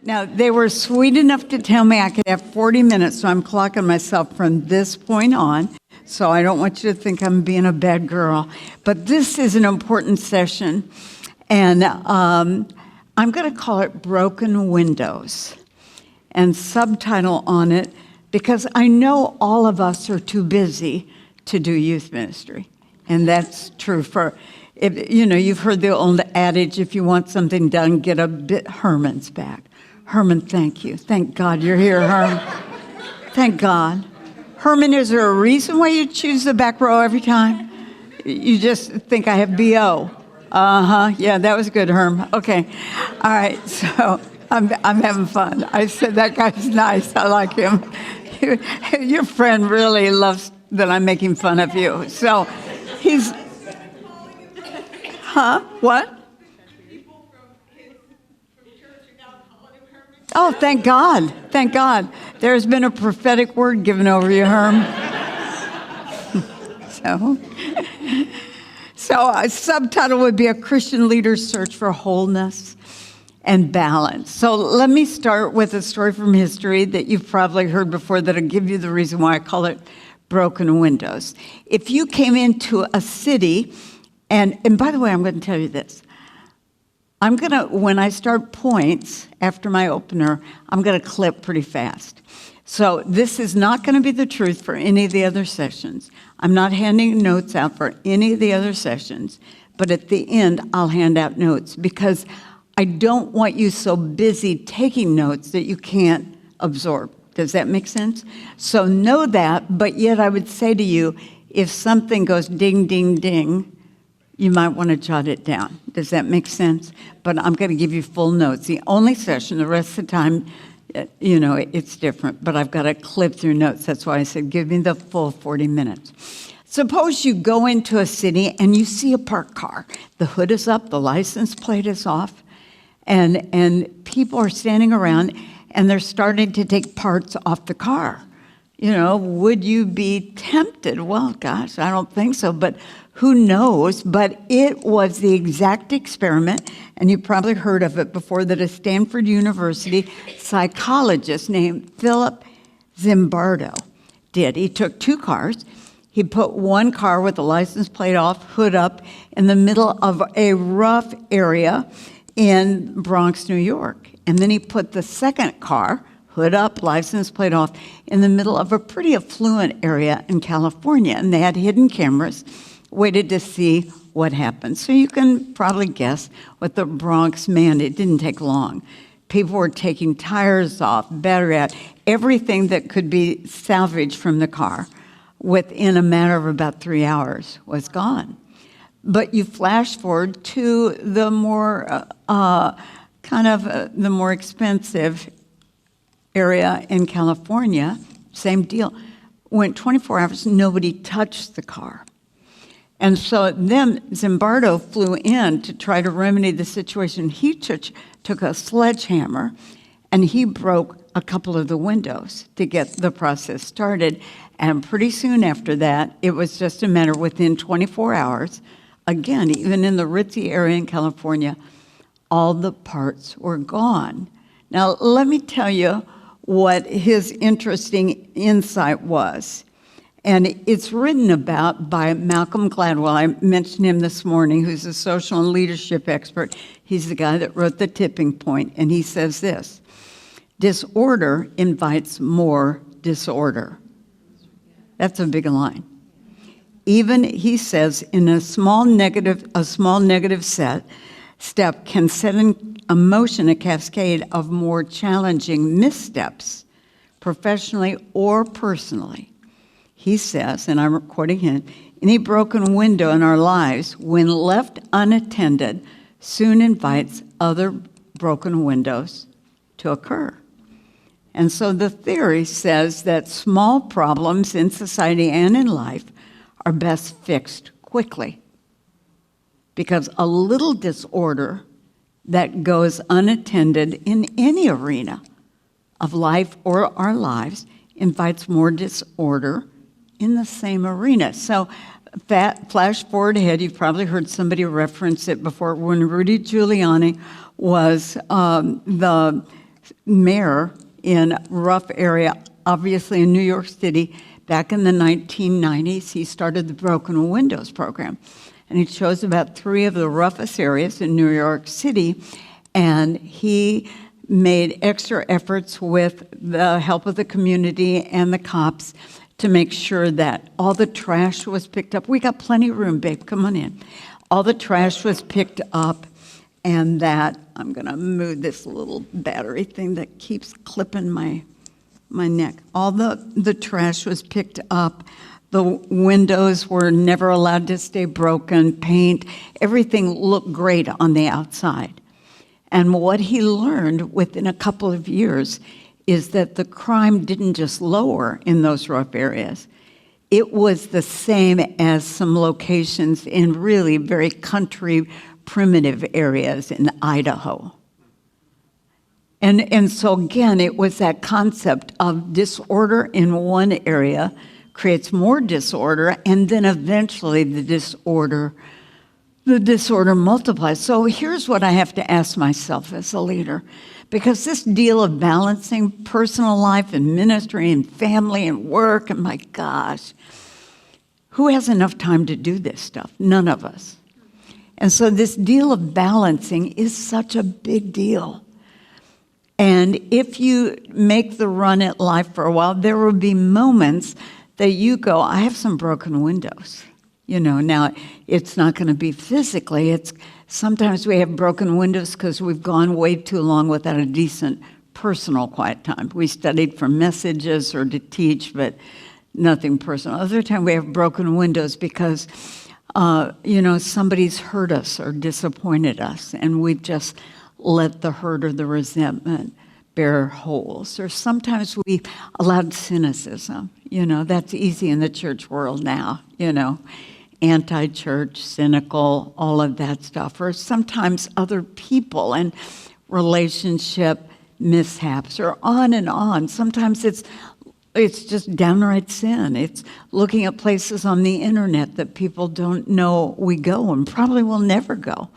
Now, they were sweet enough to tell me I could have 40 minutes, so I'm clocking myself from this point on. So I don't want you to think I'm being a bad girl. But this is an important session, and I'm going to call it Broken Windows, and subtitle on it, because I know all of us are too busy to do youth ministry. And that's true for, you've heard the old adage, if you want something done, get a bit Herman's back. Herman, thank you. Thank God you're here, Herman. Thank God. Herman, is there a reason why you choose the back row every time? You just think I have B.O. Yeah, that was good, Herm. Okay. All right, so I'm having fun. I said, that guy's nice. I like him. Your friend really loves that I'm making fun of you. So he's... What? Oh, thank God. Thank God. There's been a prophetic word given over you, Herm. So a subtitle would be A Christian Leader's Search for Wholeness and Balance. So let me start with a story from history that you've probably heard before that'll give you the reason why I call it Broken Windows. If you came into a city, and by the way, I'm going to tell you this. When I start points after my opener, I'm going to clip pretty fast. So this is not going to be the truth for any of the other sessions. I'm not handing notes out for any of the other sessions, but at the end, I'll hand out notes because I don't want you so busy taking notes that you can't absorb. Does that make sense? So know that, but yet I would say to you, if something goes ding, ding, ding, you might want to jot it down. Does that make sense? But I'm going to give you full notes. The only session, the rest of the time, it's different, but I've got to clip through notes. That's why I said, give me the full 40 minutes. Suppose you go into a city and you see a parked car. The hood is up, the license plate is off, and people are standing around and they're starting to take parts off the car. Would you be tempted? Well, gosh, I don't think so, but who knows? But it was the exact experiment, and you probably heard of it before, that a Stanford University psychologist named Philip Zimbardo did. He took two cars. He put one car with the license plate off, hood up, in the middle of a rough area in Bronx, New York. And then he put the second car, hood up, license plate off, in the middle of a pretty affluent area in California. And they had hidden cameras, waited to see what happened. So you can probably guess what the Bronx man, it didn't take long. People were taking tires off, battery out, everything that could be salvaged from the car within a matter of about 3 hours was gone. But you flash forward to the more, the more expensive area in California, same deal. Went 24 hours, nobody touched the car. And so then Zimbardo flew in to try to remedy the situation. He took a sledgehammer and he broke a couple of the windows to get the process started. And pretty soon after that, it was just a matter within 24 hours, again, even in the ritzy area in California, all the parts were gone. Now, let me tell you what his interesting insight was. And it's written about by Malcolm Gladwell. I mentioned him this morning, who's a social and leadership expert. He's the guy that wrote The Tipping Point, and he says this: disorder invites more disorder. That's a big line. Even, he says, in a small negative step can set in motion a cascade of more challenging missteps, professionally or personally. He says, and I'm quoting him, any broken window in our lives, when left unattended, soon invites other broken windows to occur. And so the theory says that small problems in society and in life are best fixed quickly, because a little disorder that goes unattended in any arena of life or our lives invites more disorder in the same arena. So flash forward ahead, you've probably heard somebody reference it before, when Rudy Giuliani was the mayor in a rough area, obviously in New York City. Back in the 1990s, he started the Broken Windows program. And he chose about 3 of the roughest areas in New York City, and he made extra efforts with the help of the community and the cops to make sure that all the trash was picked up. We got plenty of room, babe, come on in. All the trash was picked up, and that, I'm gonna move this little battery thing that keeps clipping my neck. All the trash was picked up. The windows were never allowed to stay broken, paint, everything looked great on the outside. And what he learned within a couple of years is that the crime didn't just lower in those rough areas. It was the same as some locations in really very country, primitive areas in Idaho. And so again, it was that concept of disorder in one area creates more disorder, and then eventually the disorder multiplies. So here's what I have to ask myself as a leader, because this deal of balancing personal life and ministry and family and work, and my gosh, who has enough time to do this stuff? None of us. And so this deal of balancing is such a big deal. And if you make the run at life for a while, there will be moments that you go, I have some broken windows. Now it's not going to be physically. It's sometimes we have broken windows because we've gone way too long without a decent personal quiet time. We studied for messages or to teach, but nothing personal. Other time we have broken windows because, somebody's hurt us or disappointed us, and we've just let the hurt or the resentment bear holes. Or sometimes we allowed cynicism. That's easy in the church world now, anti-church, cynical, all of that stuff. Or sometimes other people and relationship mishaps, or on and on. Sometimes it's just downright sin. It's looking at places on the internet that people don't know we go and probably will never go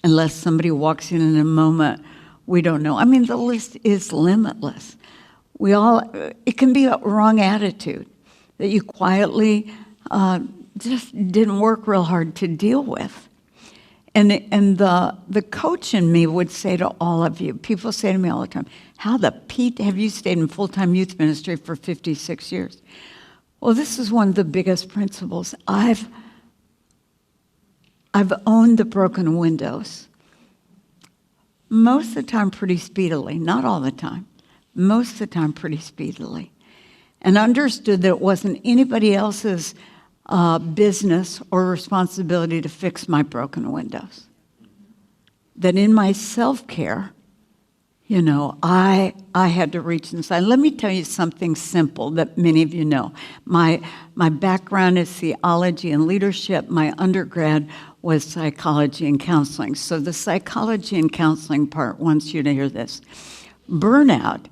unless somebody walks in a moment we don't know. I mean, the list is limitless. It can be a wrong attitude that you quietly just didn't work real hard to deal with. And the coach in me would say to all of you, people say to me all the time, how the Pete have you stayed in full-time youth ministry for 56 years? Well, this is one of the biggest principles. I've owned the broken windows. Most of the time pretty speedily, not all the time. Most of the time pretty speedily. And understood that it wasn't anybody else's business or responsibility to fix my broken windows. That in my self-care, I had to reach inside. Let me tell you something simple that many of you know. My background is theology and leadership. My undergrad was psychology and counseling. So the psychology and counseling part wants you to hear this. Burnout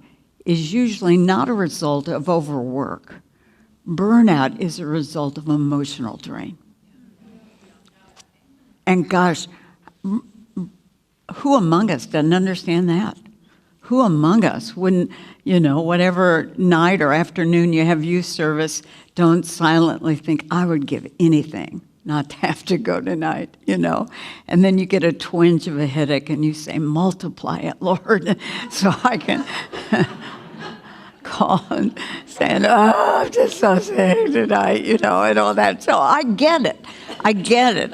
is usually not a result of overwork. Burnout is a result of emotional drain. And gosh, who among us doesn't understand that? Who among us wouldn't, whatever night or afternoon you have youth service, don't silently think, I would give anything not to have to go tonight, And then you get a twinge of a headache and you say, multiply it, Lord, so I can call and saying, I'm just so sick tonight, and all that. So I get it.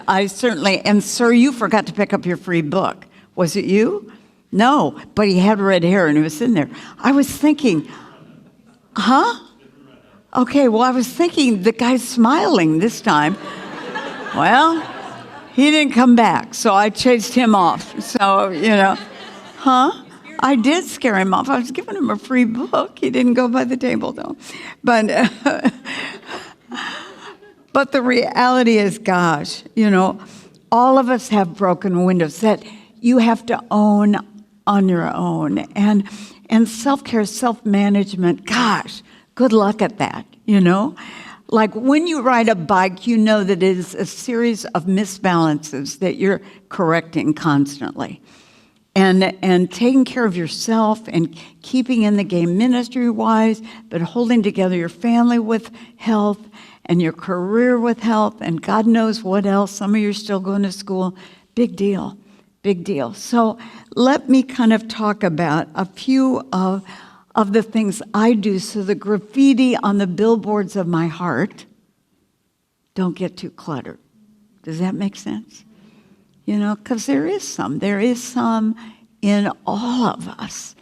I certainly, and sir, you forgot to pick up your free book. Was it you? No, but he had red hair and he was sitting there. I was thinking, huh? Okay, well, I was thinking the guy's smiling this time. Well, he didn't come back, so I chased him off. So, huh? I did scare him off. I was giving him a free book. He didn't go by the table, though. But the reality is, gosh, all of us have broken windows that you have to own on your own. And self-care, self-management, gosh, good luck at that, Like when you ride a bike, you know that it is a series of misbalances that you're correcting constantly. and taking care of yourself and keeping in the game ministry-wise, but holding together your family with health and your career with health, and God knows what else. Some of you are still going to school. Big deal, big deal. So let me kind of talk about a few of the things I do so the graffiti on the billboards of my heart don't get too cluttered. Does that make sense? You know, because there is some in all of us.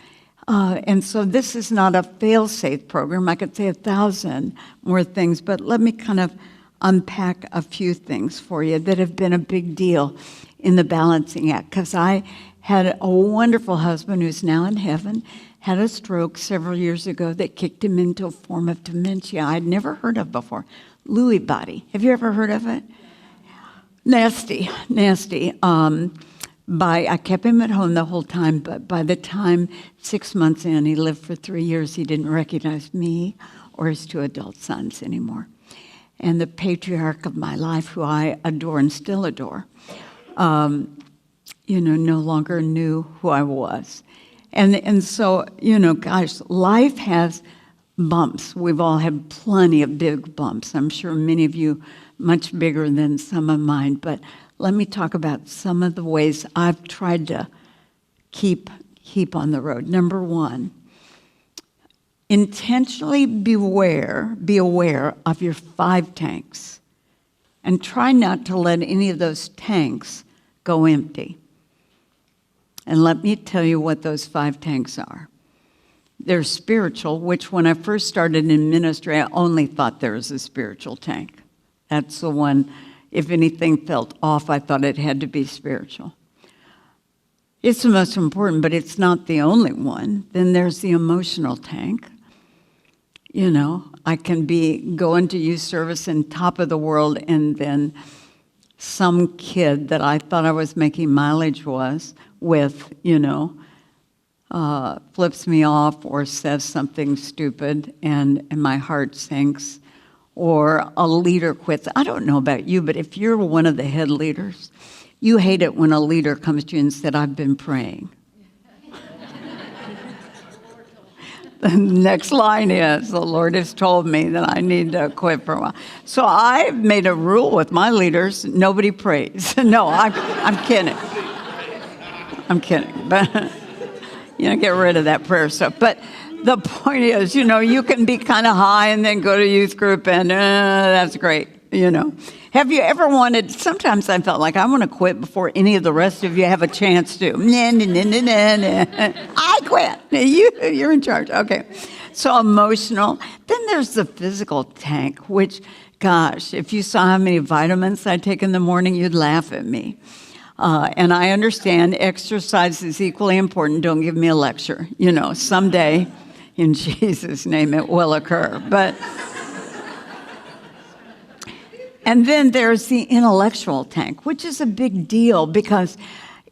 And so this is not a fail-safe program. I could say 1,000 more things, but let me kind of unpack a few things for you that have been a big deal in the balancing act. Because I had a wonderful husband who's now in heaven, had a stroke several years ago that kicked him into a form of dementia I'd never heard of before. Lewy body. Have you ever heard of it? Nasty. I kept him at home the whole time, but by the time 6 months in, he lived for 3 years, he didn't recognize me or his 2 adult sons anymore. And the patriarch of my life, who I adore and still adore, no longer knew who I was. And so, gosh, life has bumps. We've all had plenty of big bumps. I'm sure many of you much bigger than some of mine. But let me talk about some of the ways I've tried to keep on the road. Number 1, intentionally be aware of your 5 tanks. And try not to let any of those tanks go empty. And let me tell you what those 5 tanks are. They're spiritual, which when I first started in ministry, I only thought there was a spiritual tank. That's the one, if anything felt off, I thought it had to be spiritual. It's the most important, but it's not the only one. Then there's the emotional tank. I can be going to youth service in top of the world, and then some kid that I thought I was making mileage with, flips me off or says something stupid, and my heart sinks. Or a leader quits. I don't know about you, but if you're one of the head leaders, you hate it when a leader comes to you and said, I've been praying. The next line is, the Lord has told me that I need to quit for a while. So I've made a rule with my leaders, nobody prays. No, I'm kidding. I'm kidding. But, get rid of that prayer stuff. But the point is, you can be kind of high and then go to youth group and that's great, Have you ever wanted, sometimes I felt like I want to quit before any of the rest of you have a chance to. I quit. You're in charge. Okay. So emotional. Then there's the physical tank, which, gosh, if you saw how many vitamins I take in the morning, you'd laugh at me. And I understand exercise is equally important. Don't give me a lecture. Someday, in Jesus' name, it will occur. And then there's the intellectual tank, which is a big deal because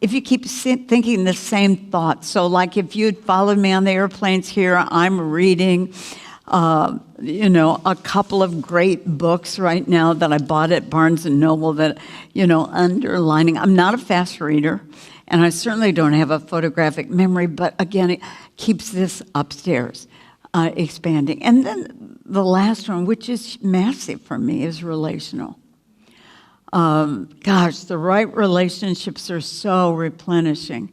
if you keep thinking the same thoughts, so like if you'd followed me on the airplanes here, I'm reading, a couple of great books right now that I bought at Barnes & Noble that, underlining. I'm not a fast reader, and I certainly don't have a photographic memory, but again, it keeps this upstairs expanding. And then the last one, which is massive for me, is relational. The right relationships are so replenishing.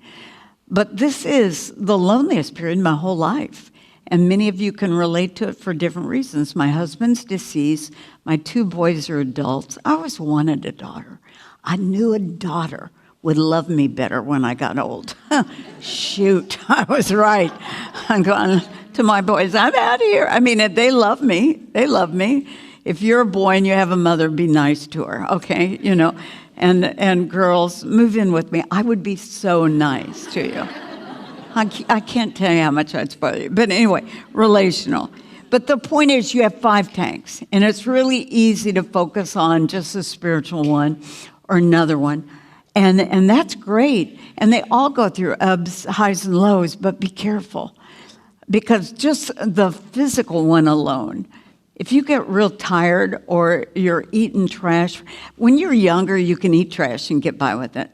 But this is the loneliest period in my whole life. And many of you can relate to it for different reasons. My husband's deceased. My 2 boys are adults. I always wanted a daughter. I knew a daughter would love me better when I got old. Shoot, I was right. I'm going to my boys, I'm out of here. I mean, they love me. They love me. If you're a boy and you have a mother, be nice to her, okay? And girls, move in with me. I would be so nice to you. I can't tell you how much I'd spoil you. But anyway, relational. But the point is you have 5 tanks, and it's really easy to focus on just the spiritual one or another one. And that's great. And they all go through ups, highs, and lows, but be careful. Because just the physical one alone, if you get real tired or you're eating trash, when you're younger, you can eat trash and get by with it.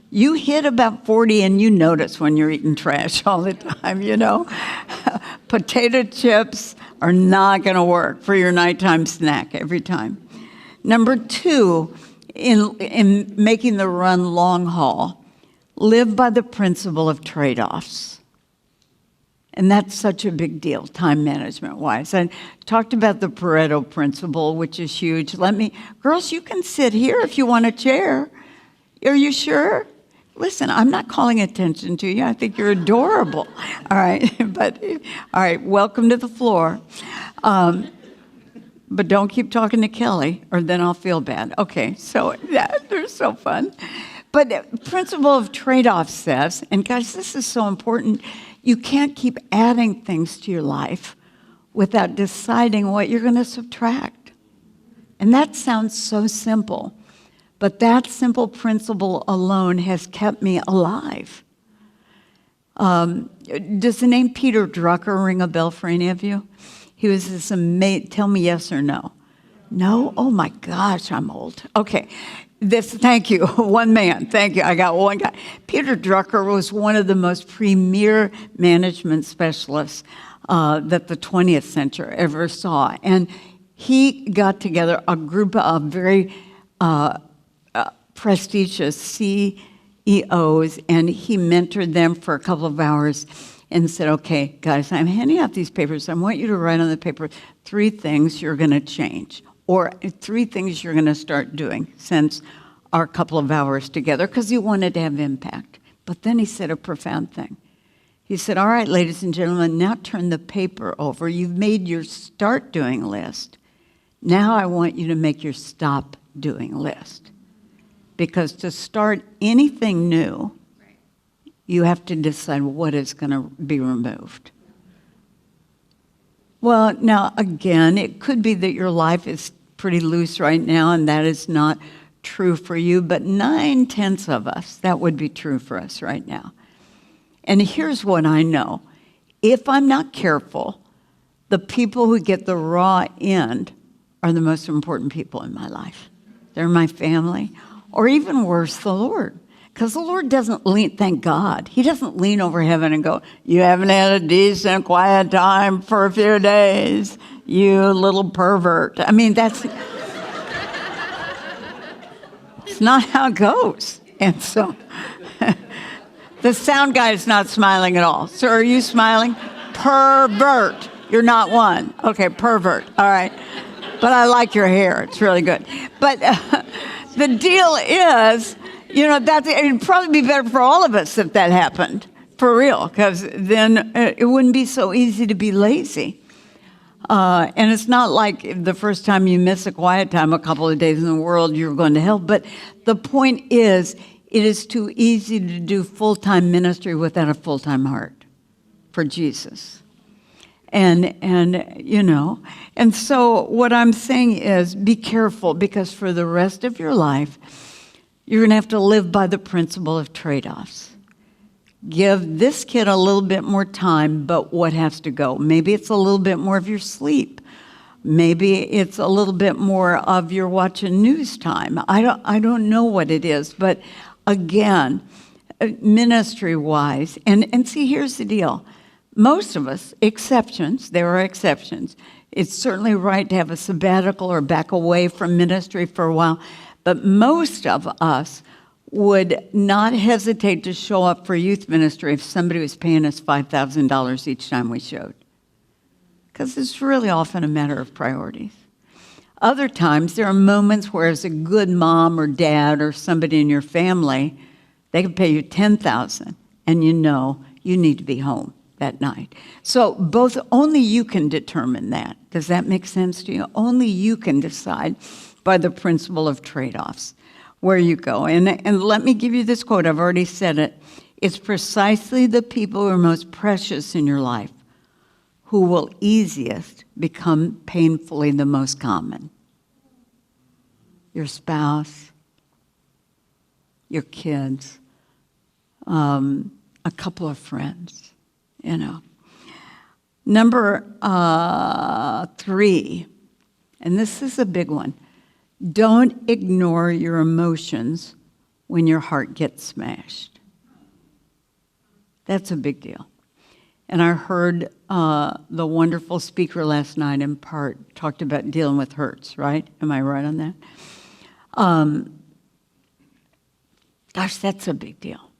You hit about 40 and you notice when you're eating trash all the time, Potato chips are not going to work for your nighttime snack every time. Number 2, in making the run long haul, live by the principle of trade-offs. And that's such a big deal, time management-wise. I talked about the Pareto principle, which is huge. Girls, you can sit here if you want a chair. Are you sure? Listen, I'm not calling attention to you. I think you're adorable. All right, all right, welcome to the floor. But don't keep talking to Kelly, or then I'll feel bad. Okay, so they're so fun. But the principle of trade-off says, and guys, this is so important, you can't keep adding things to your life without deciding what you're going to subtract. And that sounds so simple, but that simple principle alone has kept me alive. Does the name Peter Drucker ring a bell for any of you? He was this amazing, tell me yes or no. No? Oh my gosh, I'm old. Okay. Thank you. One man. Thank you. I got one guy. Peter Drucker was one of the most premier management specialists that the 20th century ever saw. And he got together a group of very prestigious CEOs, and he mentored them for a couple of hours and said, okay, guys, I'm handing out these papers. I want you to write on the paper 3 things you're going to change, or 3 things you're going to start doing since our couple of hours together, because he wanted to have impact. But then he said a profound thing. He said, all right, ladies and gentlemen, now turn the paper over. You've made your start doing list. Now I want you to make your stop doing list. Because to start anything new, you have to decide what is going to be removed. Well, now, again, it could be that your life is pretty loose right now, and that is not true for you, but 9/10 of us, that would be true for us right now. And here's what I know. If I'm not careful, the people who get the raw end are the most important people in my life. They're my family, or even worse, the Lord. Because the Lord doesn't lean, thank God, he doesn't lean over heaven and go, you haven't had a decent, quiet time for a few days, you little pervert. I mean, it's not how it goes. And so, the sound guy is not smiling at all. Sir, are you smiling? Pervert. You're not one. Okay, pervert. All right. But I like your hair. It's really good. But the deal is, it'd probably be better for all of us if that happened, for real, because then it wouldn't be so easy to be lazy. And it's not like the first time you miss a quiet time a couple of days in the world, you're going to hell. But the point is, it is too easy to do full-time ministry without a full-time heart for Jesus. And so what I'm saying is be careful, because for the rest of your life, you're going to have to live by the principle of trade-offs. Give this kid a little bit more time, but what has to go? Maybe it's a little bit more of your sleep. Maybe it's a little bit more of your watching news time. I don't know what it is, but again, ministry-wise, and see, here's the deal. Most of us, exceptions, there are exceptions. It's certainly right to have a sabbatical or back away from ministry for a while, but most of us would not hesitate to show up for youth ministry if somebody was paying us $5,000 each time we showed. Because it's really often a matter of priorities. Other times, there are moments where as a good mom or dad or somebody in your family, they can pay you $10,000 and you need to be home that night. So only you can determine that. Does that make sense to you? Only you can decide by the principle of trade-offs where you go. And let me give you this quote. I've already said it. It's precisely the people who are most precious in your life who will easiest become painfully the most common. Your spouse, your kids, a couple of friends, Number 3, and this is a big one. Don't ignore your emotions when your heart gets smashed. That's a big deal. And I heard the wonderful speaker last night in part talked about dealing with hurts, right? Am I right on that? Gosh, that's a big deal.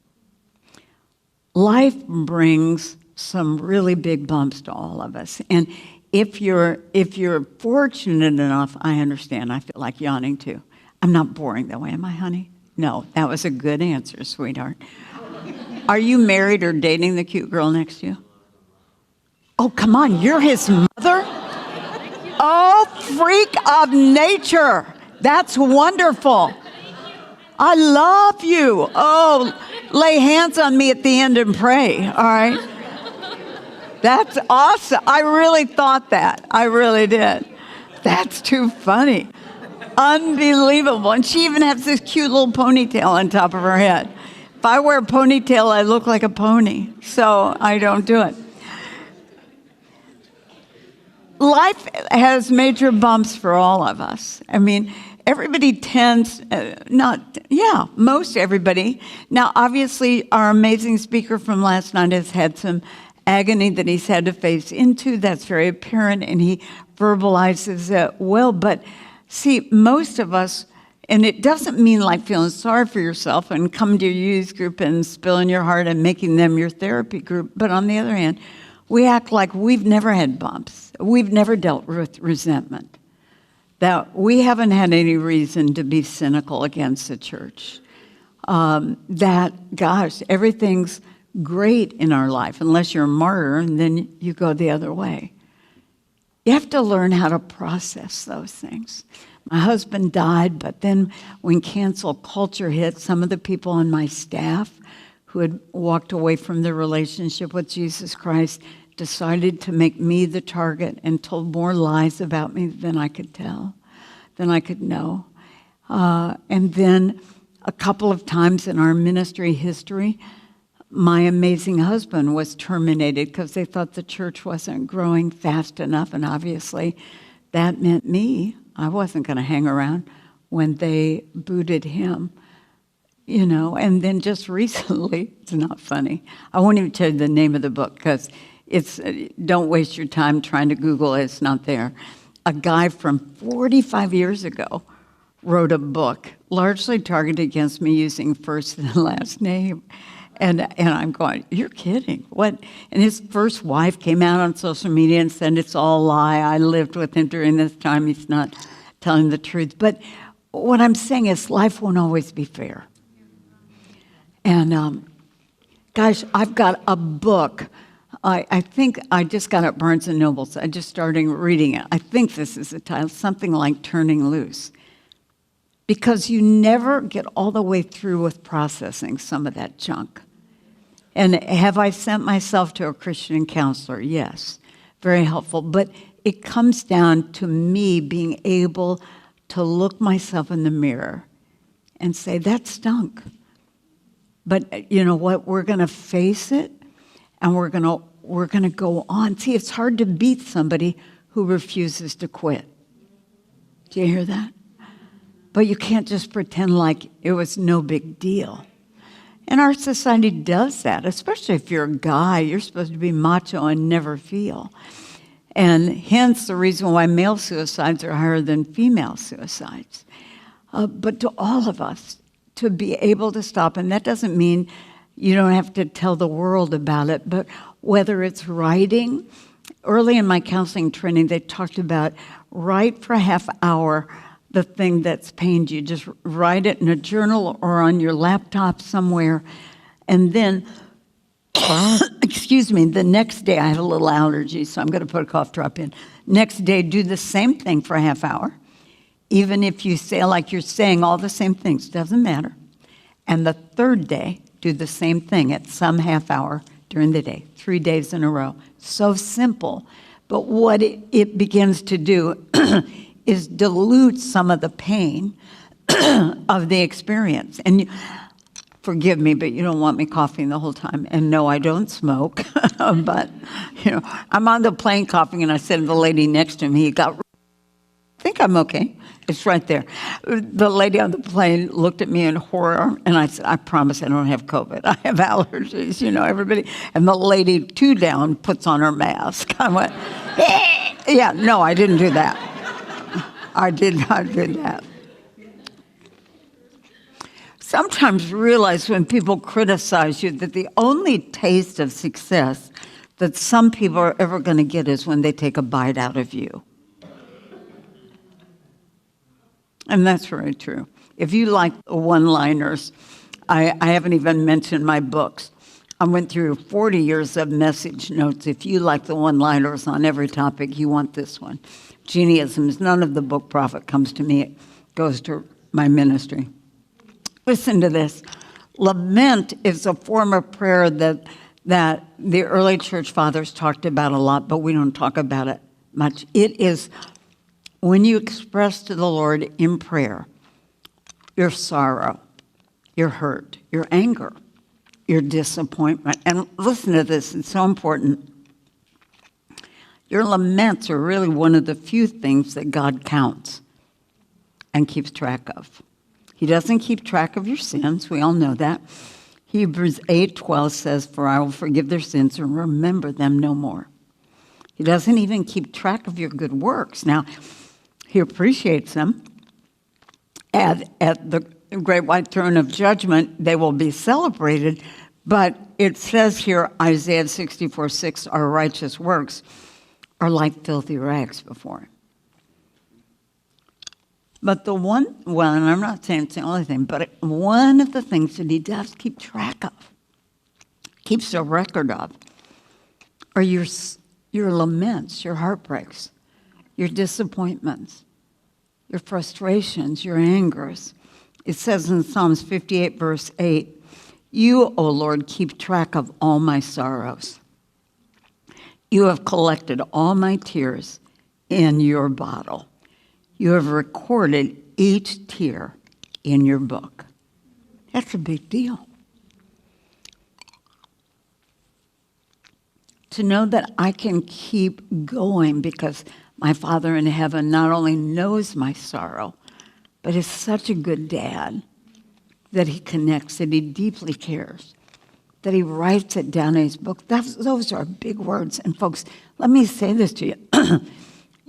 Life brings some really big bumps to all of us. And if you're fortunate enough, I understand. I feel like yawning too. I'm not boring though, am I, honey? No, that was a good answer, sweetheart. Are you married or dating the cute girl next to you? Oh, come on, you're his mother? Oh, freak of nature. That's wonderful. I love you. Oh, lay hands on me at the end and pray, all right? That's awesome. I really thought that. I really did. That's too funny. Unbelievable. And she even has this cute little ponytail on top of her head. If I wear a ponytail, I look like a pony, so I don't do it. Life has major bumps for all of us. I mean, everybody tends, most everybody. Now, obviously, our amazing speaker from last night has had some agony that he's had to face into. That's very apparent, and he verbalizes it well. But see, most of us, and it doesn't mean like feeling sorry for yourself and coming to your youth group and spilling your heart and making them your therapy group. But on the other hand, we act like we've never had bumps. We've never dealt with resentment. That we haven't had any reason to be cynical against the church. Gosh, everything's great in our life, unless you're a martyr, and then you go the other way. You have to learn how to process those things. My husband died, but then when cancel culture hit, some of the people on my staff who had walked away from their relationship with Jesus Christ decided to make me the target and told more lies about me than I could tell, than I could know. And then a couple of times in our ministry history, my amazing husband was terminated because they thought the church wasn't growing fast enough. And obviously that meant me. I wasn't going to hang around when they booted him. You know, and then just recently, it's not funny. I won't even tell you the name of the book because it's, don't waste your time trying to Google it. It's not there. A guy from 45 years ago wrote a book largely targeted against me using first and last name. And I'm going, you're kidding. What? And his first wife came out on social media and said, it's all a lie. I lived with him during this time. He's not telling the truth. But what I'm saying is life won't always be fair. And gosh, I've got a book. I think I just got it at Barnes & Noble. I just started reading it. I think this is the title, something like Turning Loose. Because you never get all the way through with processing some of that junk. And have I sent myself to a Christian counselor? Yes, very helpful. But it comes down to me being able to look myself in the mirror and say, that stunk. But you know what? We're going to face it, and we're going to go on. See, it's hard to beat somebody who refuses to quit. Do you hear that? But you can't just pretend like it was no big deal. And our society does that, especially if you're a guy. You're supposed to be macho and never feel. And hence the reason why male suicides are higher than female suicides. But to all of us, to be able to stop, and that doesn't mean you don't have to tell the world about it, but whether it's writing. Early in my counseling training, they talked about write for a half hour the thing that's pained you. Just write it in a journal or on your laptop somewhere. And then, excuse me, the next day, I have a little allergy, so I'm going to put a cough drop in. Next day, do the same thing for a half hour. Even if you say like you're saying all the same things, doesn't matter. And the third day, do the same thing at some half hour during the day, 3 days in a row. So simple. But what it begins to do is dilute some of the pain of the experience. And forgive me, but you don't want me coughing the whole time. And no, I don't smoke. But, you know, I'm on the plane coughing, and I said to the lady next to me, he got think I'm okay. It's right there. The lady on the plane looked at me in horror, and I said, I promise I don't have COVID. I have allergies, everybody. And the lady 2 down puts on her mask. I went, yeah, no, I didn't do that. I did not do that. Sometimes realize when people criticize you that the only taste of success that some people are ever going to get is when they take a bite out of you. And that's very true. If you like one-liners, I haven't even mentioned my books. I went through 40 years of message notes. If you like the one-liners on every topic, you want this one. Geniisms, none of the book profit comes to me. It goes to my ministry. Listen to this. Lament is a form of prayer that the early church fathers talked about a lot, but we don't talk about it much. It is when you express to the Lord in prayer your sorrow, your hurt, your anger, your disappointment. And listen to this, it's so important. Your laments are really one of the few things that God counts and keeps track of. He doesn't keep track of your sins. We all know that. Hebrews 8:12 says, for I will forgive their sins and remember them no more. He doesn't even keep track of your good works. Now, he appreciates them. At the great white throne of judgment, they will be celebrated. But it says here, Isaiah 64:6, our righteous works are like filthy rags before him. But and I'm not saying it's the only thing, but one of the things that he does keep track of, keeps a record of, are your laments, your heartbreaks, your disappointments, your frustrations, your angers. It says in Psalms 58, verse 8, you, O Lord, keep track of all my sorrows. You have collected all my tears in your bottle. You have recorded each tear in your book. That's a big deal. To know that I can keep going because my Father in heaven not only knows my sorrow, but is such a good dad that he connects, that he deeply cares, that he writes it down in his book. Those are big words. And folks, let me say this to you.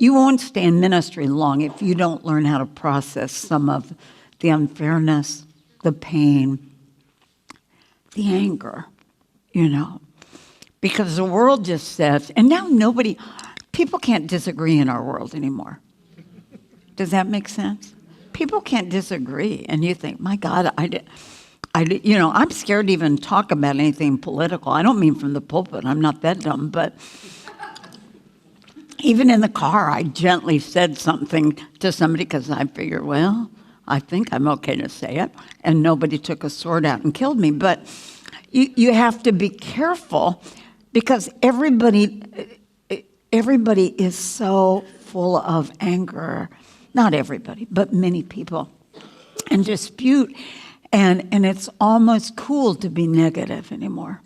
You won't stay in ministry long if you don't learn how to process some of the unfairness, the pain, the anger, Because the world just says, and now people can't disagree in our world anymore. Does that make sense? People can't disagree. And you think, my God, I'm scared to even talk about anything political. I don't mean from the pulpit. I'm not that dumb, but even in the car, I gently said something to somebody because I figured, well, I think I'm okay to say it. And nobody took a sword out and killed me. But you have to be careful because everybody is so full of anger. Not everybody, but many people. And dispute. And it's almost cool to be negative anymore.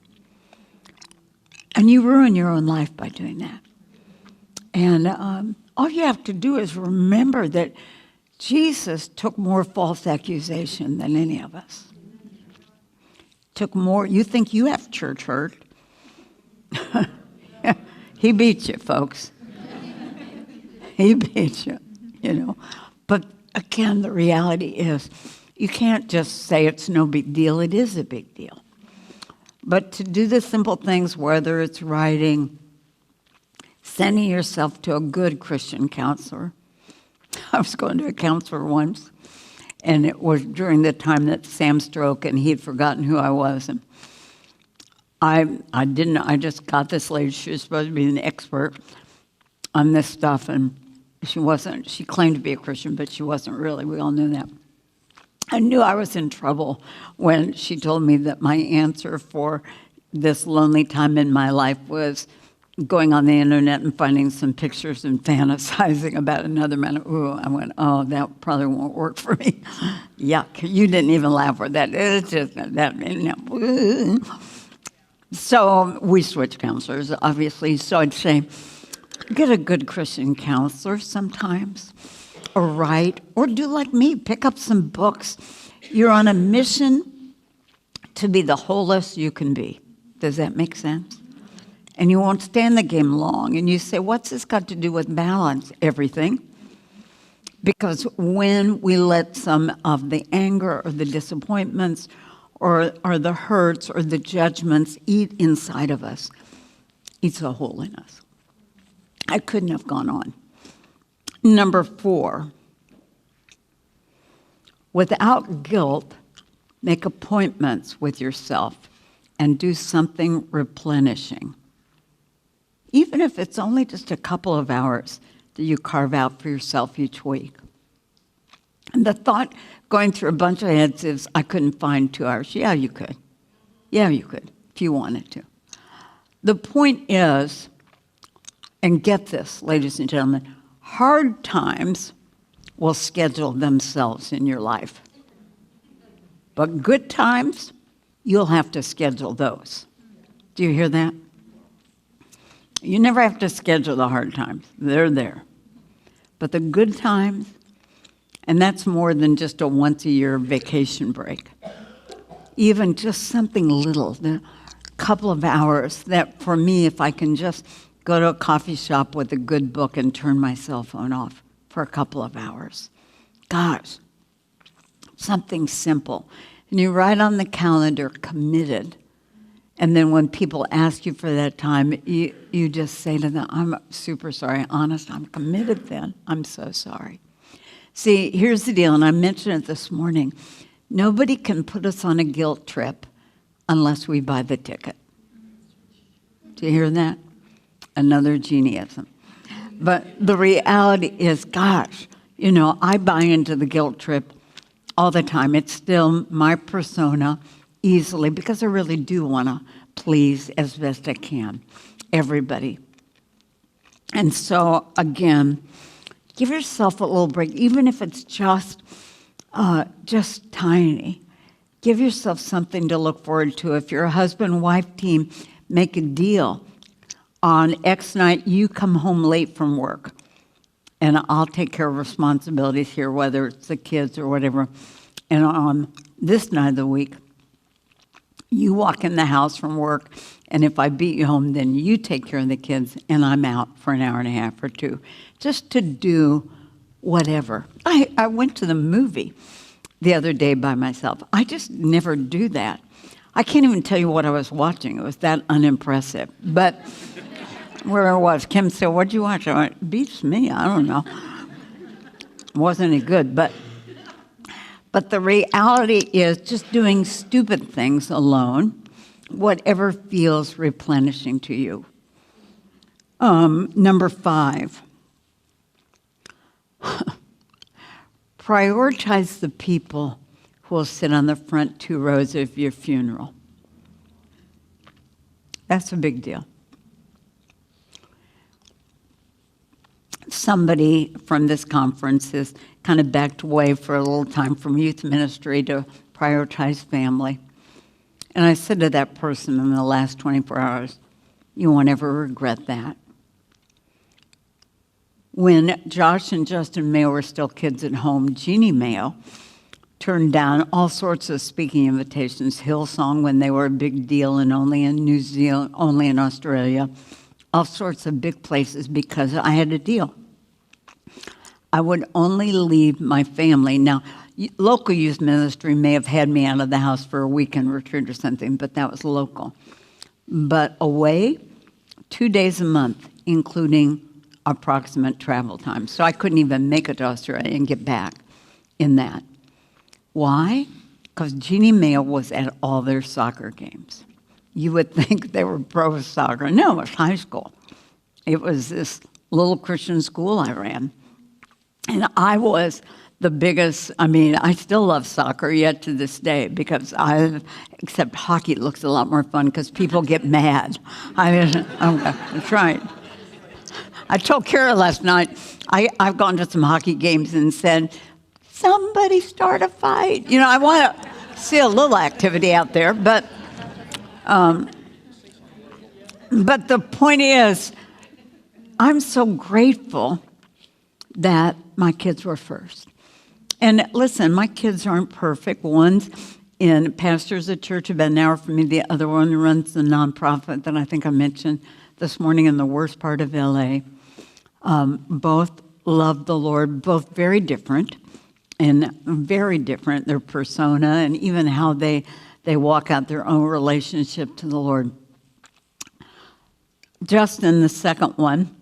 And you ruin your own life by doing that. And all you have to do is remember that Jesus took more false accusation than any of us. Took more. You think you have church hurt. He beat you, folks. He beat you, But again, the reality is you can't just say it's no big deal. It is a big deal. But to do the simple things, whether it's writing, sending yourself to a good Christian counselor. I was going to a counselor once, and it was during the time that Sam stroked, and he had forgotten who I was. And I just got this lady. She was supposed to be an expert on this stuff, and she wasn't. She claimed to be a Christian, but she wasn't really. We all knew that. I knew I was in trouble when she told me that my answer for this lonely time in my life was going on the internet and finding some pictures and fantasizing about another man. Ooh, I went, oh, that probably won't work for me. Yuck, you didn't even laugh for that. It's just that. No. So we switched counselors, obviously. So I'd say, get a good Christian counselor sometimes. or write, or do like me, pick up some books. You're on a mission to be the wholest you can be. Does that make sense? And you won't stay in the game long. And you say, what's this got to do with balance? Everything. Because when we let some of the anger or the disappointments or the hurts or the judgments eat inside of us, eats a hole in us. I couldn't have gone on. Number 4, without guilt, make appointments with yourself and do something replenishing. Even if it's only just a couple of hours that you carve out for yourself each week. And the thought going through a bunch of heads is, I couldn't find 2 hours. Yeah, you could. Yeah, you could, if you wanted to. The point is, and get this, ladies and gentlemen, hard times will schedule themselves in your life. But good times, you'll have to schedule those. Do you hear that? You never have to schedule the hard times. They're there. But the good times, and that's more than just a once-a-year vacation break. Even just something little, a couple of hours that for me, if I can just go to a coffee shop with a good book and turn my cell phone off for a couple of hours. Gosh, something simple. And you write on the calendar, committed. And then when people ask you for that time, you just say to them, I'm super sorry, honest, I'm committed then. I'm so sorry. See, here's the deal, and I mentioned it this morning. Nobody can put us on a guilt trip unless we buy the ticket. Do you hear that? Another Jeanneism. But the reality is, gosh, I buy into the guilt trip all the time. It's still my persona easily because I really do want to please as best I can everybody. And so, again, give yourself a little break, even if it's just tiny. Give yourself something to look forward to. If you're a husband-wife team, make a deal. On X night, you come home late from work, and I'll take care of responsibilities here, whether it's the kids or whatever. And on this night of the week, you walk in the house from work, and if I beat you home, then you take care of the kids, and I'm out for an hour and a half or 2, just to do whatever. I went to the movie the other day by myself. I just never do that. I can't even tell you what I was watching. It was that unimpressive. But where I was, Kim said, what'd you watch? I went, beats me, I don't know. It wasn't any good, but the reality is just doing stupid things alone, whatever feels replenishing to you. Number 5, prioritize the people who will sit on the front 2 rows of your funeral. That's a big deal. Somebody from this conference has kind of backed away for a little time from youth ministry to prioritize family. And I said to that person in the last 24 hours, you won't ever regret that. When Josh and Justin Mayo were still kids at home, Jeanne Mayo turned down all sorts of speaking invitations, Hillsong when they were a big deal and only in New Zealand, only in Australia, all sorts of big places because I had a deal. I would only leave my family. Now, local youth ministry may have had me out of the house for a weekend retreat or something, but that was local. But away, 2 days a month, including approximate travel time. So I couldn't even make it to Australia and get back in that. Why? Because Jeanne Mayo was at all their soccer games. You would think they were pro soccer. No, it was high school. It was this little Christian school I ran. And I was the biggest, I still love soccer yet to this day because except hockey looks a lot more fun because people get mad. That's right. I told Kara last night, I've gone to some hockey games and said, somebody start a fight. I want to see a little activity out there, but the point is, I'm so grateful that my kids were first. And listen, my kids aren't perfect. One's pastors a church about an hour from me. The other one runs the nonprofit that I think I mentioned this morning in the worst part of LA. Both love the Lord, both very different, their persona, and even how they walk out their own relationship to the Lord. Justin, the second one,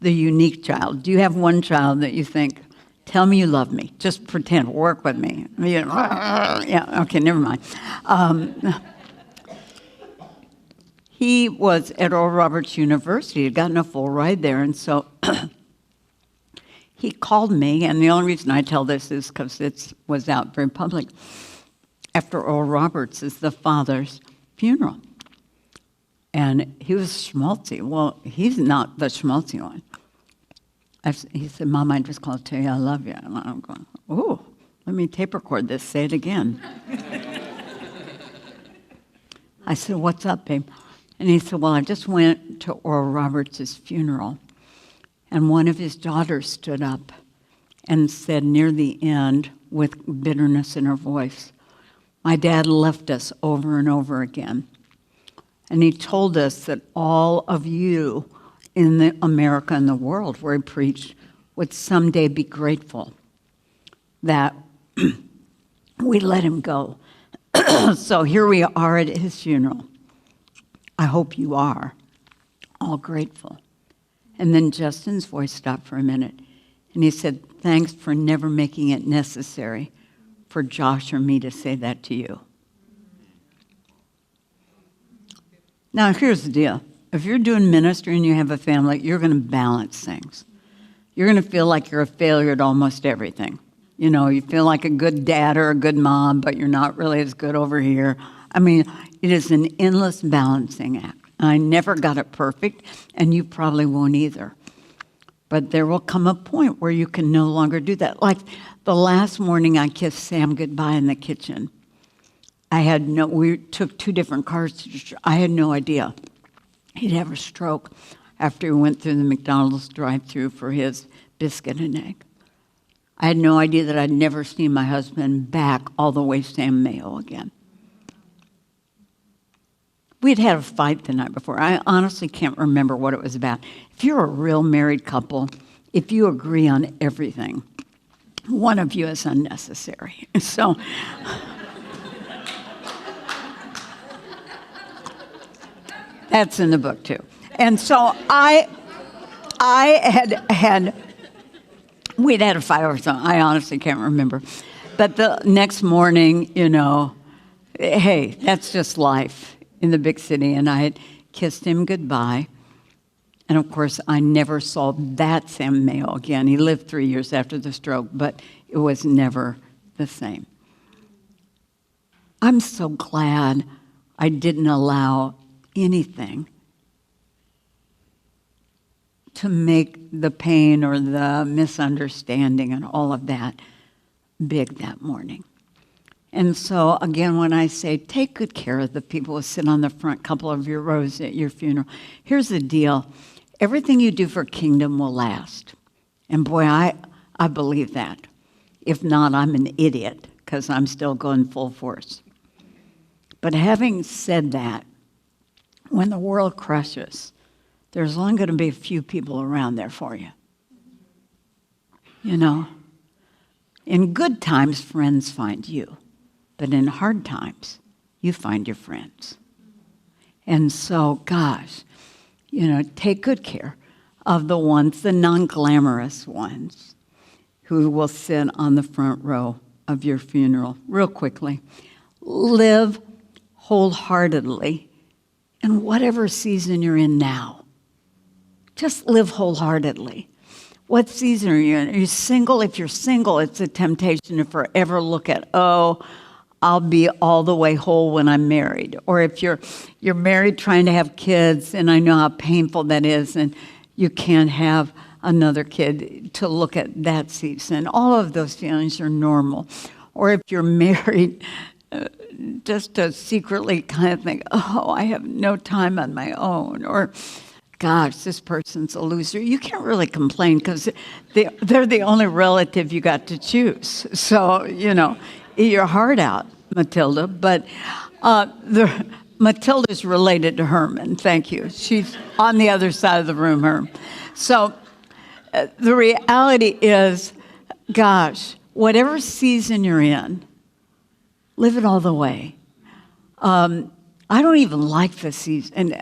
the unique child. Do you have one child that you think, tell me you love me? Just pretend, work with me. Yeah, okay, never mind. He was at Oral Roberts University. He'd gotten a full ride there, and so he called me, and the only reason I tell this is because it was out very public. After Oral Roberts is the father's funeral. And he was schmaltzy. Well, he's not the schmaltzy one. He said, Mom, I just called to tell you I love you. And I'm going, oh, let me tape record this. Say it again. I said, what's up, babe? And he said, well, I just went to Oral Roberts' funeral, and one of his daughters stood up and said near the end, with bitterness in her voice, my dad left us over and over again. And he told us that all of you in America and the world where he preached would someday be grateful that we let him go. So here we are at his funeral. I hope you are all grateful. And then Justin's voice stopped for a minute, and he said, thanks for never making it necessary for Josh or me to say that to you. Now, here's the deal. If you're doing ministry and you have a family, you're going to balance things. You're going to feel like you're a failure at almost everything. You know, you feel like a good dad or a good mom, but you're not really as good over here. I mean, it is an endless balancing act. I never got it perfect, and you probably won't either. But there will come a point where you can no longer do that. Like the last morning I kissed Sam goodbye in the kitchen. We took 2 different cars. I had no idea he'd have a stroke after he went through the McDonald's drive-thru for his biscuit and egg. I had no idea that I'd never seen my husband back all the way Sam Mayo again. We'd had a fight the night before. I honestly can't remember what it was about. If you're a real married couple, if you agree on everything, one of you is unnecessary. So that's in the book too. And so we'd had a fight or something. I honestly can't remember. But the next morning, hey, that's just life in the big city. And I had kissed him goodbye. And of course, I never saw that Sam Mayo again. He lived 3 years after the stroke, but it was never the same. I'm so glad I didn't allow anything to make the pain or the misunderstanding and all of that big that morning. And so, again, when I say take good care of the people who sit on the front couple of your rows at your funeral, here's the deal. Everything you do for kingdom will last. And boy, I believe that. If not, I'm an idiot because I'm still going full force. But having said that, when the world crushes, there's only going to be a few people around there for you. In good times, friends find you. But in hard times, you find your friends. And so, gosh, take good care of the ones, the non-glamorous ones, who will sit on the front row of your funeral. Real quickly, live wholeheartedly in whatever season you're in now. Just live wholeheartedly. What season are you in? Are you single? If you're single, it's a temptation to forever look at, I'll be all the way whole when I'm married. Or if you're married trying to have kids, and I know how painful that is, and you can't have another kid, to look at that season. All of those feelings are normal. Or if you're married, just to secretly kind of think, I have no time on my own. Or gosh, this person's a loser, you can't really complain because they're the only relative you got to choose. So, eat your heart out, Matilda. But Matilda's related to Herman. Thank you. She's on the other side of the room, Herm. So the reality is, gosh, whatever season you're in, live it all the way. I don't even like this season,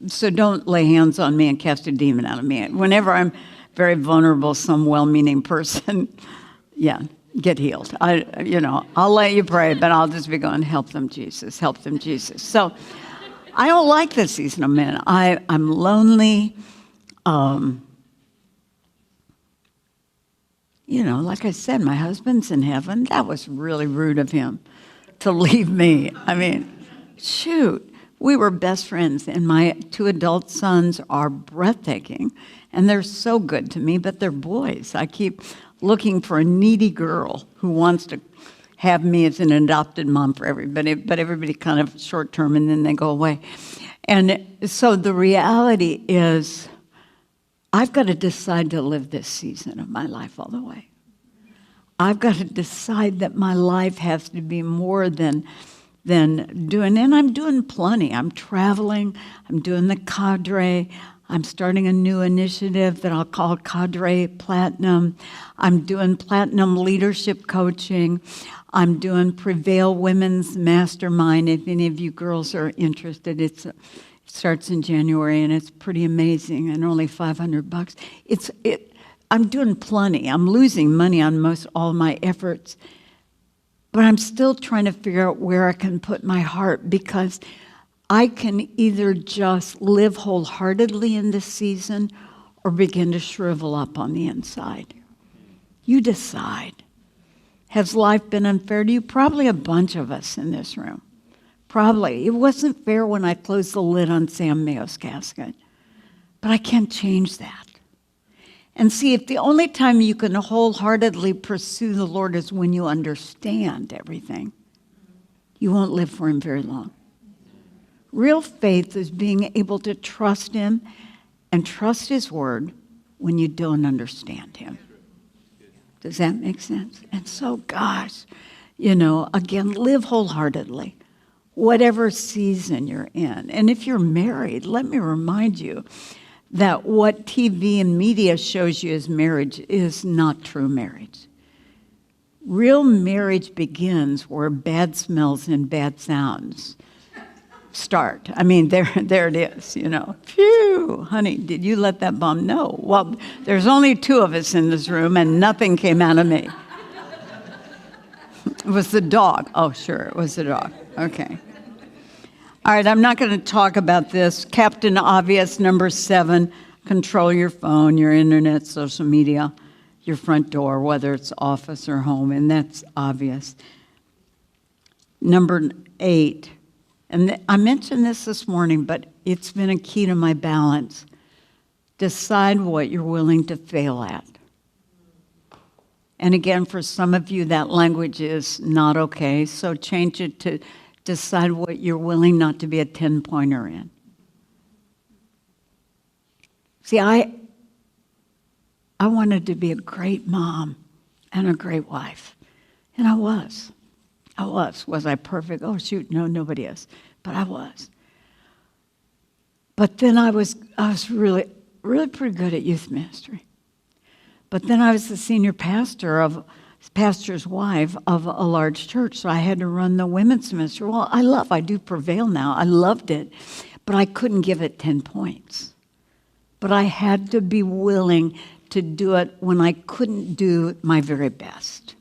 so don't lay hands on me and cast a demon out of me. Whenever I'm very vulnerable, some well-meaning person, get healed. I'll let you pray, but I'll just be going, help them, Jesus, help them, Jesus. So I don't like this season I'm in. I'm lonely. Like I said, my husband's in heaven. That was really rude of him to leave me. I mean, shoot, we were best friends, and my 2 adult sons are breathtaking, and they're so good to me, but they're boys. I keep looking for a needy girl who wants to have me as an adopted mom for everybody, but everybody kind of short-term, and then they go away. And so the reality is, I've got to decide to live this season of my life all the way. I've got to decide that my life has to be more than doing, and I'm doing plenty. I'm traveling, I'm doing the cadre, I'm starting a new initiative that I'll call Cadre Platinum. I'm doing Platinum Leadership Coaching. I'm doing Prevail Women's Mastermind. If any of you girls are interested, it starts in January, and it's pretty amazing, and only $500. I'm doing plenty. I'm losing money on most all my efforts. But I'm still trying to figure out where I can put my heart, because I can either just live wholeheartedly in this season or begin to shrivel up on the inside. You decide. Has life been unfair to you? Probably a bunch of us in this room. Probably. It wasn't fair when I closed the lid on Sam Mayo's casket. But I can't change that. And see, if the only time you can wholeheartedly pursue the Lord is when you understand everything, you won't live for him very long. Real faith is being able to trust him and trust his word when you don't understand him. Does that make sense? And so, gosh, again, live wholeheartedly, whatever season you're in. And if you're married, let me remind you that what TV and media shows you as marriage is not true marriage. Real marriage begins where bad smells and bad sounds start. I mean, there it is, Phew, honey, did you let that bomb? No. Well, there's only 2 of us in this room, and nothing came out of me. It was the dog. Oh, sure, it was the dog. Okay. All right, I'm not going to talk about this. Captain Obvious, number 7, control your phone, your internet, social media, your front door, whether it's office or home, and that's obvious. Number 8, and I mentioned this morning, but it's been a key to my balance. Decide what you're willing to fail at. And again, for some of you, that language is not okay, so change it to decide what you're willing not to be a 10-pointer in. See, I wanted to be a great mom and a great wife. And I was. Was I perfect? Oh, shoot, no, nobody is. But I was. But then I was really, really pretty good at youth ministry. But then I was the senior pastor's wife of a large church, so I had to run the women's ministry. Well, I do Prevail now. I loved it, but I couldn't give it 10 points. But I had to be willing to do it when I couldn't do my very best.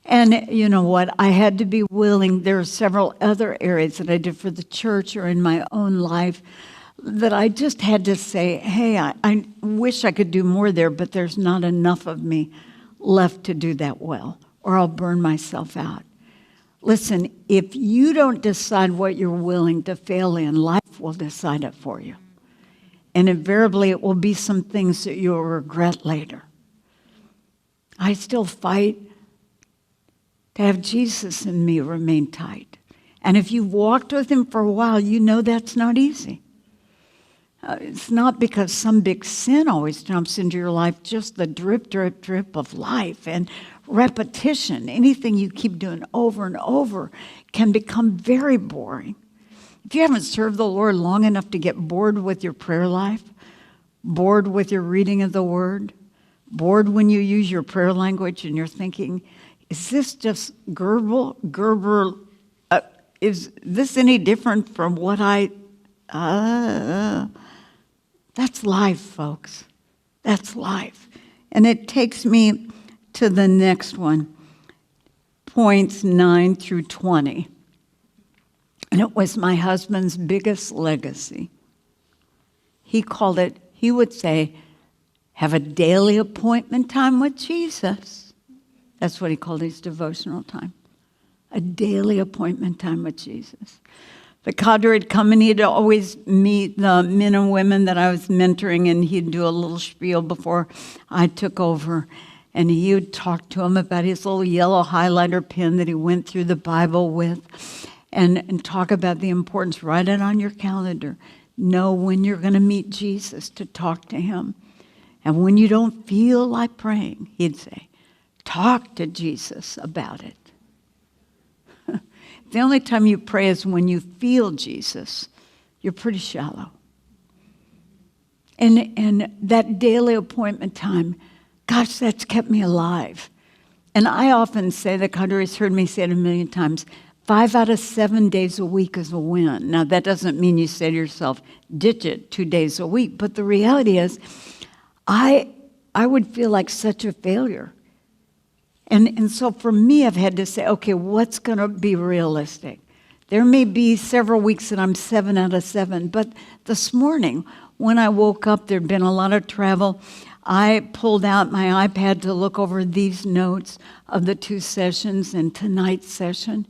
And you know what? I had to be willing. There are several other areas that I did for the church or in my own life that I just had to say, hey, I wish I could do more there, but there's not enough of me left to do that well, or I'll burn myself out. Listen, if you don't decide what you're willing to fail in, life will decide it for you. And invariably, it will be some things that you'll regret later. I still fight to have Jesus in me remain tight. And if you've walked with him for a while, you know that's not easy. It's not because some big sin always jumps into your life, just the drip, drip, drip of life and repetition. Anything you keep doing over and over can become very boring. If you haven't served the Lord long enough to get bored with your prayer life, bored with your reading of the Word, bored when you use your prayer language and you're thinking, is this just Gerber? Is this any different from what that's life, folks. That's life. And it takes me to the next one, points 9 through 20. And it was my husband's biggest legacy. He called it, he would say, have a daily appointment time with Jesus. That's what he called his devotional time. A daily appointment time with Jesus. The cadre would come and he'd always meet the men and women that I was mentoring, and he'd do a little spiel before I took over. And he would talk to them about his little yellow highlighter pen that he went through the Bible with, and talk about the importance. Write it on your calendar. Know when you're going to meet Jesus to talk to him. And when you don't feel like praying, he'd say, talk to Jesus about it. The only time you pray is when you feel Jesus. You're pretty shallow. And that daily appointment time, gosh, that's kept me alive. And I often say, the cadre's heard me say it a million times, 5 out of 7 days a week is a win. Now, that doesn't mean you say to yourself, ditch it 2 days a week. But the reality is, I would feel like such a failure. And so for me, I've had to say, okay, what's going to be realistic? There may be several weeks that I'm 7 out of 7, but this morning when I woke up, there'd been a lot of travel. I pulled out my iPad to look over these notes of the 2 sessions and tonight's session.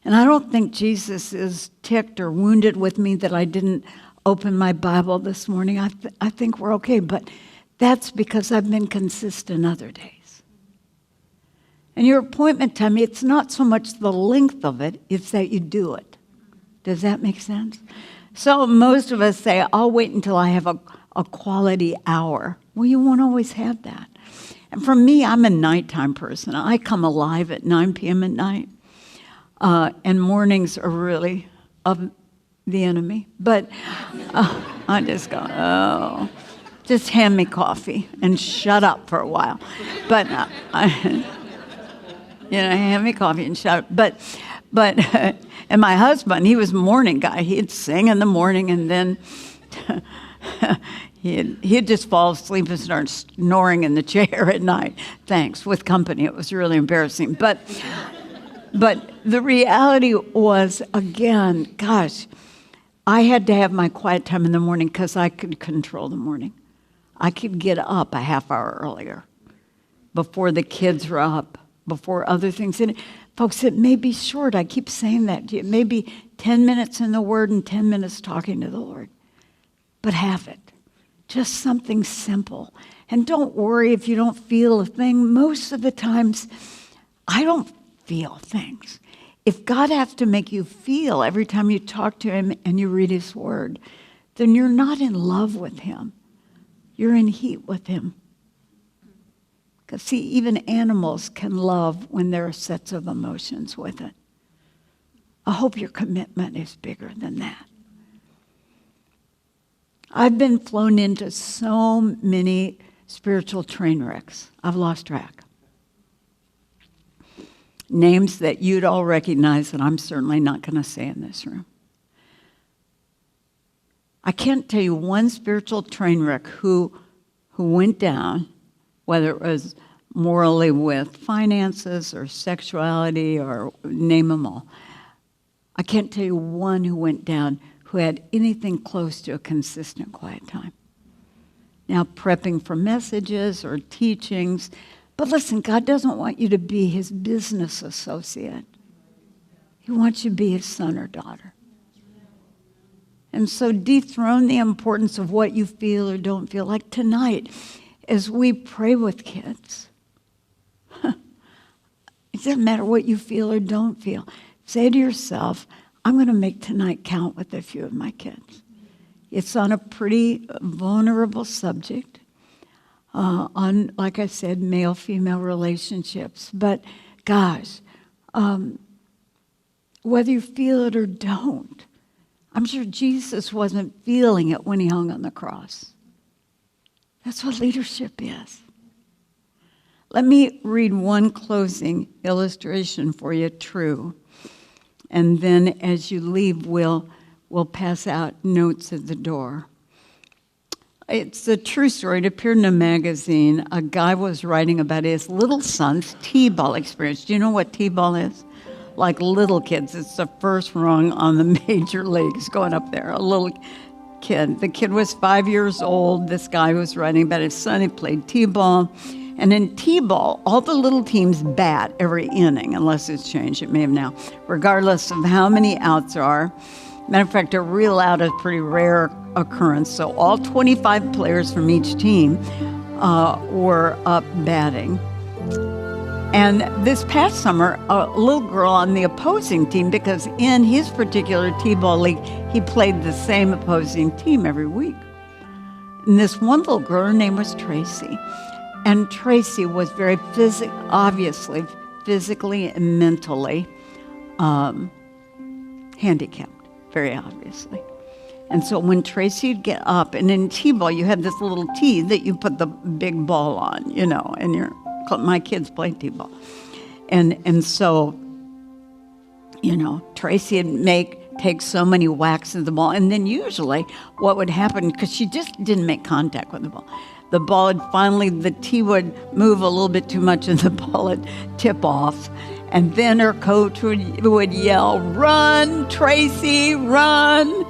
And I don't think Jesus is ticked or wounded with me that I didn't open my Bible this morning. I think we're okay, but that's because I've been consistent other days. And your appointment time, it's not so much the length of it, it's that you do it. Does that make sense? So most of us say, I'll wait until I have a quality hour. Well, you won't always have that. And for me, I'm a nighttime person. I come alive at 9 p.m. at night. And mornings are really of the enemy. But I just go, oh, just hand me coffee and shut up for a while. But hand me coffee and shut up. But and my husband, he was a morning guy. He'd sing in the morning, and then he'd just fall asleep and start snoring in the chair at night. Thanks, with company. It was really embarrassing. But the reality was, again, gosh, I had to have my quiet time in the morning because I could control the morning. I could get up a half hour earlier before the kids were up, before other things. And folks, it may be short. I keep saying that to you. It may be 10 minutes in the Word and 10 minutes talking to the Lord. But have it. Just something simple. And don't worry if you don't feel a thing. Most of the times, I don't feel things. If God has to make you feel every time you talk to him and you read his word, then you're not in love with him. You're in heat with him. Because see, even animals can love when there are sets of emotions with it. I hope your commitment is bigger than that. I've been flown into so many spiritual train wrecks. I've lost track. Names that you'd all recognize that I'm certainly not going to say in this room. I can't tell you one spiritual train wreck who went down, whether it was morally with finances or sexuality or name them all. I can't tell you one who went down who had anything close to a consistent quiet time. Now, prepping for messages or teachings. But listen, God doesn't want you to be his business associate. He wants you to be his son or daughter. And so dethrone the importance of what you feel or don't feel. Like tonight, as we pray with kids, it doesn't matter what you feel or don't feel. Say to yourself, I'm going to make tonight count with a few of my kids. It's on a pretty vulnerable subject, on, like I said, male-female relationships. But gosh, whether you feel it or don't, I'm sure Jesus wasn't feeling it when he hung on the cross. That's what leadership is. Let me read one closing illustration for you, true. And then as you leave, we'll pass out notes at the door. It's a true story. It appeared in a magazine. A guy was writing about his little son's T-ball experience. Do you know what T-ball is? Like little kids. It's the first rung on the major leagues going up there. A little kid. The kid was 5 years old. This guy was writing about his son. He played T-ball. And in T-ball, all the little teams bat every inning, unless it's changed. It may have now. Regardless of how many outs there are. Matter of fact, a real out is a pretty rare occurrence. So all 25 players from each team were up batting. And this past summer, a little girl on the opposing team, because in his particular T-ball league, he played the same opposing team every week. And this one little girl, her name was Tracy. And Tracy was very obviously physically and mentally handicapped, very obviously. And so when Tracy would get up, and in T-ball, you had this little tee that you put the big ball on, you know, and my kids played T-ball. And so, you know, Tracy would take so many whacks of the ball. And then usually what would happen, because she just didn't make contact with the ball, the tee would move a little bit too much and the ball would tip off. And then her coach would yell, "Run, Tracy, run!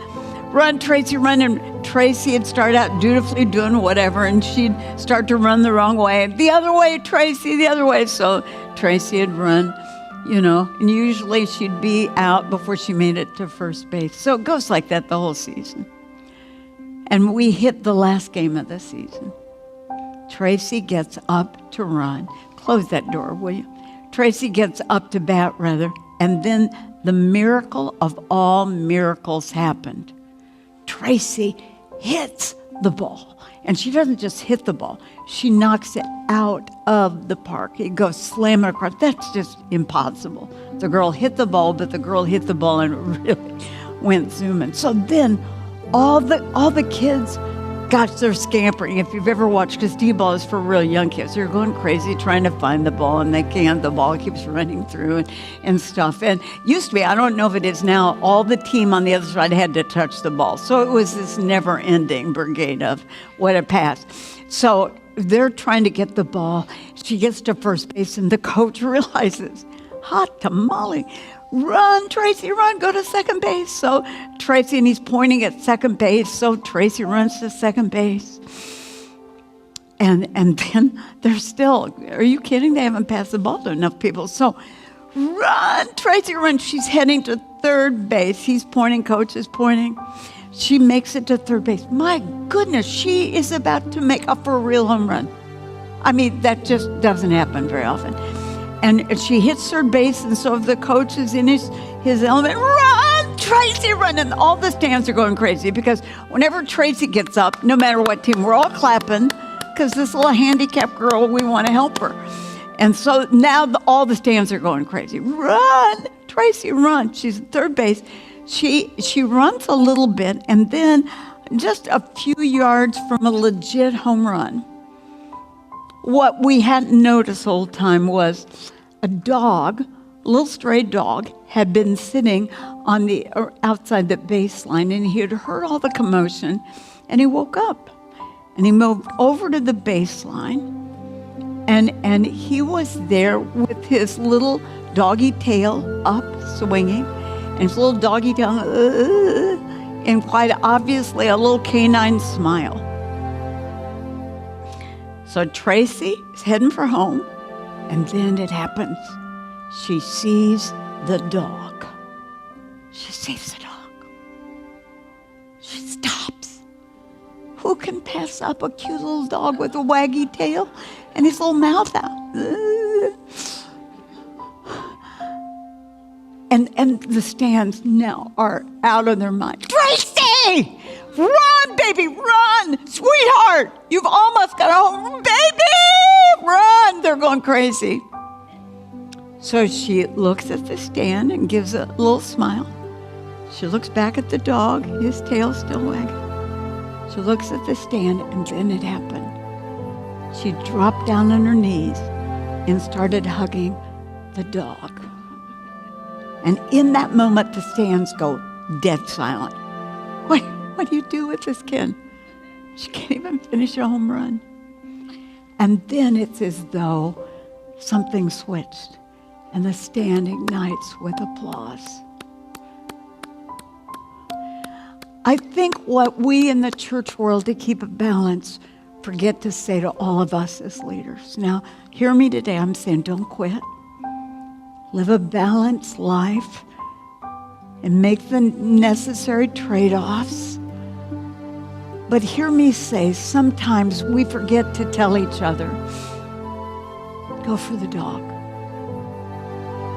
Run, Tracy, run!" And Tracy would start out dutifully doing whatever, and she'd start to run the wrong way. "The other way, Tracy, the other way." So Tracy would run, you know, and usually she'd be out before she made it to first base. So it goes like that the whole season. And we hit the last game of the season. Tracy gets up to run. Close that door, will you? Tracy gets up to bat, rather, and then the miracle of all miracles happened. Tracy hits the ball, and she doesn't just hit the ball. She knocks it out of the park. It goes slamming across. That's just impossible. The girl hit the ball, but the girl hit the ball and it really went zooming. So then all the kids, gosh, they're scampering. If you've ever watched, because T-ball is for real young kids, they're going crazy trying to find the ball, and they can't. The ball keeps running through and stuff. And used to be, I don't know if it is now, all the team on the other side had to touch the ball. So it was this never-ending brigade of what had passed. So they're trying to get the ball. She gets to first base, and the coach realizes, hot tamale, "Run, Tracy, run, go to second base." So Tracy, and he's pointing at second base, so Tracy runs to second base. And then they're still, are you kidding? They haven't passed the ball to enough people. So, "Run, Tracy, run." She's heading to third base. He's pointing, coach is pointing. She makes it to third base. My goodness, she is about to make a for real home run. I mean, that just doesn't happen very often. And she hits third base, and so the coach is in his element. "Run, Tracy, run!" And all the stands are going crazy, because whenever Tracy gets up, no matter what team, we're all clapping, because this little handicapped girl, we want to help her. And so now all the stands are going crazy. "Run, Tracy, run!" She's at third base. She runs a little bit, and then just a few yards from a legit home run, what we hadn't noticed the whole time was a little stray dog, had been sitting on the outside the baseline, and he had heard all the commotion, and he woke up, and he moved over to the baseline, and he was there with his little doggy tail up, swinging, and his little doggy tail, and quite obviously a little canine smile. So Tracy is heading for home, and then it happens. She sees the dog. She sees the dog. She stops. Who can pass up a cute little dog with a waggy tail and his little mouth out? And the stands now are out of their mind. "Tracy, run! baby, run! Sweetheart, you've almost got home. Baby, run! They're going crazy. So she looks at the stand and gives a little smile. She looks back at the dog, his tail still wagging. She looks at the stand, and then it happened. She dropped down on her knees and started hugging the dog. And in that moment, the stands go dead silent. What do you do with this kid? She can't even finish a home run. And then it's as though something switched, and the stand ignites with applause. I think what we in the church world, to keep it balanced, forget to say to all of us as leaders. Now, hear me today. I'm saying don't quit. Live a balanced life and make the necessary trade-offs. But hear me say, sometimes we forget to tell each other, go for the dog.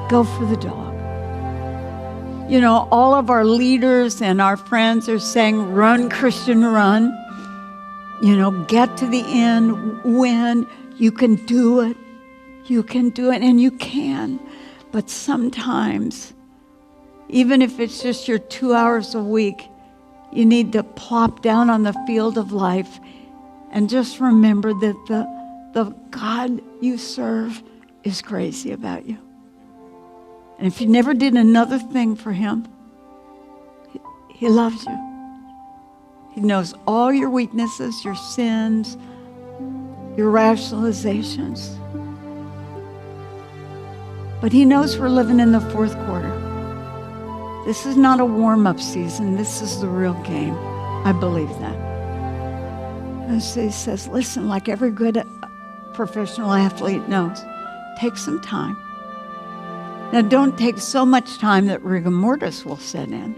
Go for the dog. You know, all of our leaders and our friends are saying, run, Christian, run. You know, get to the end, win. You can do it. You can do it, and you can. But sometimes, even if it's just your 2 hours a week, you need to plop down on the field of life and just remember that the God you serve is crazy about you. And if you never did another thing for him, he loves you. He knows all your weaknesses, your sins, your rationalizations. But he knows we're living in the fourth quarter. This is not a warm-up season. This is the real game. I believe that. And so he says, listen, like every good professional athlete knows, take some time. Now, don't take so much time that rigor mortis will set in.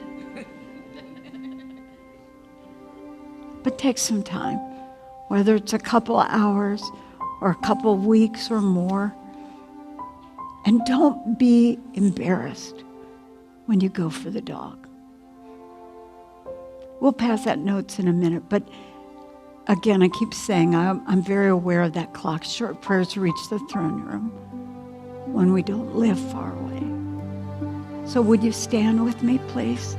But take some time, whether it's a couple of hours or a couple of weeks or more. And don't be embarrassed when you go for the dog. We'll pass out notes in a minute, but again, I keep saying I'm very aware of that clock. Short prayers reach the throne room when we don't live far away. So would you stand with me, please?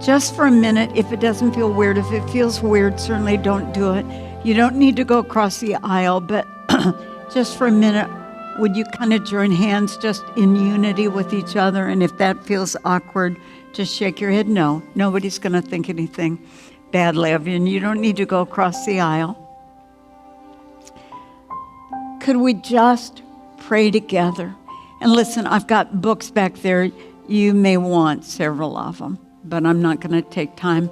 Just for a minute, if it doesn't feel weird. If it feels weird, certainly don't do it. You don't need to go across the aisle, but just for a minute, would you kind of join hands just in unity with each other? And if that feels awkward, just shake your head no. Nobody's going to think anything badly of you, and you don't need to go across the aisle. Could we just pray together? And listen, I've got books back there. You may want several of them, but I'm not going to take time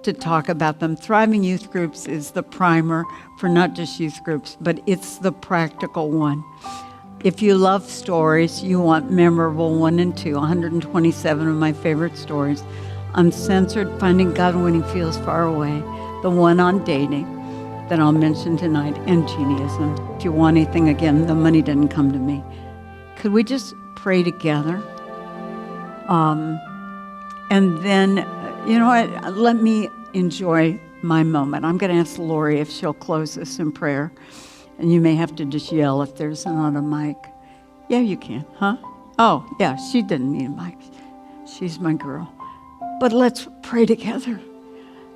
to talk about them. Thriving Youth Groups is the primer for not just youth groups, but it's the practical one. If you love stories, you want Memorable 1 and 2, 127 of my favorite stories. Uncensored, Finding God When He Feels Far Away, the one on dating that I'll mention tonight, and Jeanneism. If you want anything, again, the money didn't come to me. Could we just pray together? And then, you know what, let me enjoy my moment. I'm going to ask Lori if she'll close us in prayer. And you may have to just yell if there's not a mic. Yeah, you can, huh? Oh, yeah, she didn't need a mic. She's my girl. But let's pray together.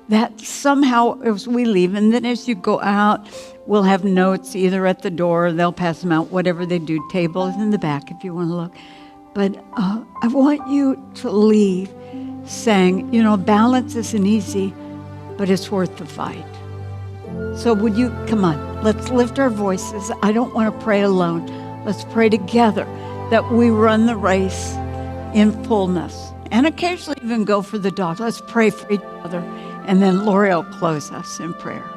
That somehow as we leave, and then as you go out, we'll have notes either at the door, they'll pass them out, whatever they do, tables in the back if you want to look. But I want you to leave saying, you know, balance isn't easy, but it's worth the fight. So would you, come on, let's lift our voices. I don't want to pray alone. Let's pray together that we run the race in fullness and occasionally even go for the dog. Let's pray for each other. And then Lori will close us in prayer.